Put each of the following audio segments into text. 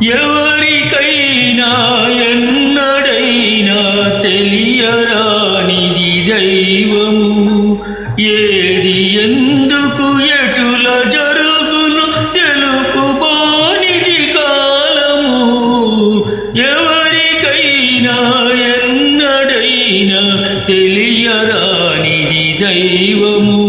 ఎవరికైనా ఎన్నడైనా తెలియరానిది దైవము. ఏది ఎందుకు ఎటుల జరుగును తెలుపుబోనిది కాలము. ఎవరికైనా ఎన్నడైనా తెలియరానిది దైవము.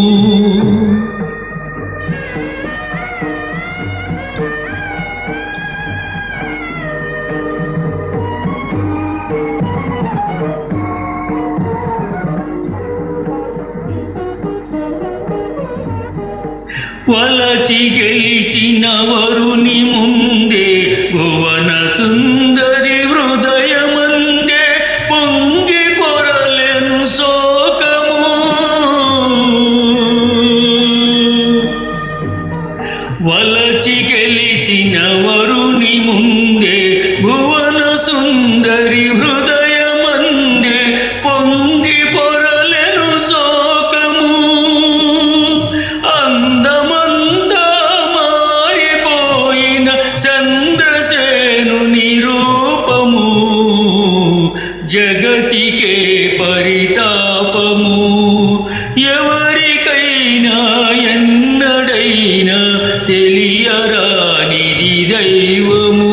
వలచి గెలిచిన వరుని ముందే భువన సుందరి హృదయమందే పొంగి పొరలెను శోకము. వలచి గెలిచిన వరుని ముందే భువన సుందరి హృదయమందే పొంగి పొరలెను శోకము. చంద్రసేనుని రూపము జగతికే పరితాపము. ఎవరికైనా ఎన్నడైనా తెలియరానిది దైవము.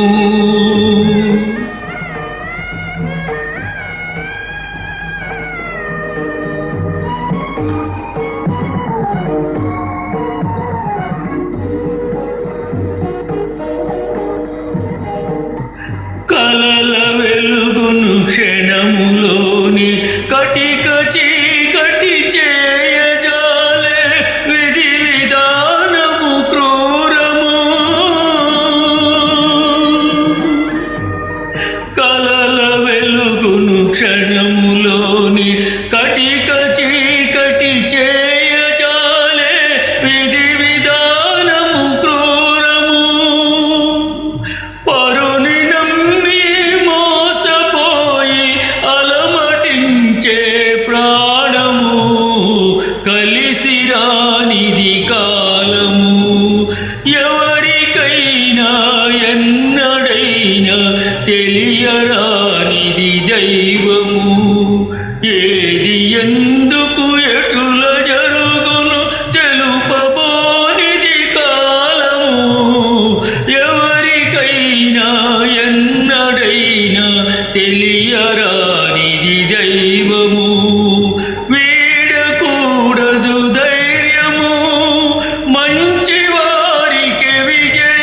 కలల వెలుగును క్షణములోని కటిక చీకటి చేయజాలే విధి విధానము క్రూరము. కలల వెలుగును క్షణములోని కటిక చీకటి చేయజాలే విధి విధానము క్రూరము. పరుని ప్రాణము కలిసిరానిది కాలము. ఎవరికైనా ఎన్నడైనా తెలియరానిది దైవము. ఏది ఎందుకు ఎటుల జరుగును తెలుపబోనిది కాలము. ఎవరికైనా ఎన్నడైనా తెలియరానిది దైవము.